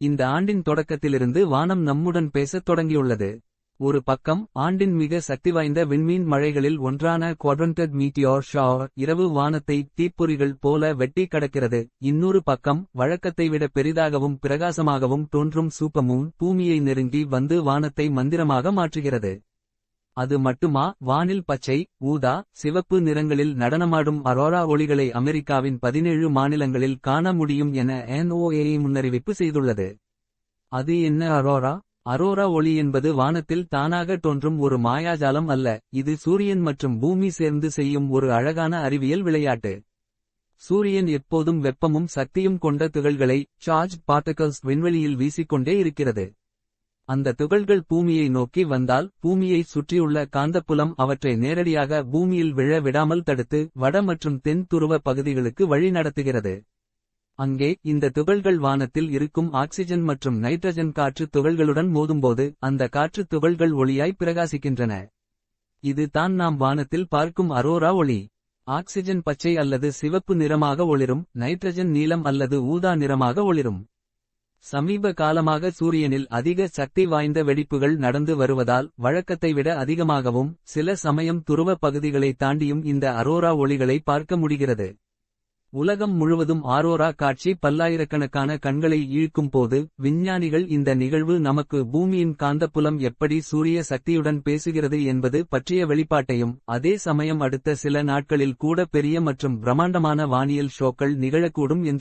இந்த ஆண்டின் தொடக்கத்திலிருந்து வானம் நம்முடன் பேசத் தொடங்கியுள்ளது. ஒரு பக்கம் ஆண்டின் மிக சக்திவாய்ந்த விண்மீன் மழைகளில் ஒன்றான குவாட்ரண்டட் மீட்டியோர் ஷவர் இரவு வானத்தை தீப்பொறிகள் போல வெட்டி கடக்கிறது. இன்னொரு பக்கம் வழக்கத்தை விட பெரிதாகவும் பிரகாசமாகவும் தோன்றும் சூப்பர்மூன் பூமியை நெருங்கி வந்து வானத்தை மந்திரமாக மாற்றுகிறது. அது மட்டுமா, வானில் பச்சை, ஊதா, சிவப்பு நிறங்களில் நடனமாடும் அரோரா ஒளிகளை அமெரிக்காவின் 17 மாநிலங்களில் காண முடியும் என NOAA முன்னறிவிப்பு செய்துள்ளது. அது என்ன அரோரா? அரோரா ஒளி என்பது வானத்தில் தானாக தோன்றும் ஒரு மாயாஜாலம் அல்ல. இது சூரியன் மற்றும் பூமி சேர்ந்து செய்யும் ஒரு அழகான அறிவியல் விளையாட்டு. சூரியன் எப்போதும் வெப்பமும் சக்தியும் கொண்ட துகள்களை சார்ஜ்ட் பார்ட்டிகல்ஸ் விண்வெளியில் வீசிக்கொண்டே இருக்கிறது. அந்த துகள்கள் பூமியை நோக்கி வந்தால் பூமியை சுற்றியுள்ள காந்தப்புலம் அவற்றை நேரடியாக பூமியில் விழ விடாமல் தடுத்து வட மற்றும் தென் துருவ பகுதிகளுக்கு வழி நடத்துகிறது. அங்கே இந்த துகள்கள் வானத்தில் இருக்கும் ஆக்சிஜன் மற்றும் நைட்ரஜன் காற்று துகள்களுடன் மோதும்போது அந்த காற்று துகள்கள் ஒளியாய் பிரகாசிக்கின்றன. இது தான் நாம் வானத்தில் பார்க்கும் அரோரா ஒளி. ஆக்சிஜன் பச்சை அல்லது சிவப்பு நிறமாக ஒளிரும், நைட்ரஜன் நீலம் அல்லது ஊதா நிறமாக ஒளிரும். சமீப காலமாக சூரியனில் அதிக சக்தி வாய்ந்த வெடிப்புகள் நடந்து வருவதால் வழக்கத்தை விட அதிகமாகவும் சில சமயம் துருவ பகுதிகளை தாண்டியும் இந்த அரோரா ஒளிகளை பார்க்க முடிகிறது. உலகம் முழுவதும் ஆரோரா காட்சி பல்லாயிரக்கணக்கான கண்களை ஈர்க்கும் போது விஞ்ஞானிகள் இந்த நிகழ்வு நமக்கு பூமியின் காந்தப்புலம் எப்படி சூரிய சக்தியுடன் பேசுகிறது என்பது பற்றிய வெளிப்பாட்டையும், அதே சமயம் அடுத்த சில நாட்களில் கூட பெரிய மற்றும் பிரம்மாண்டமான வானியல் ஷோக்கள் நிகழக்கூடும் என்று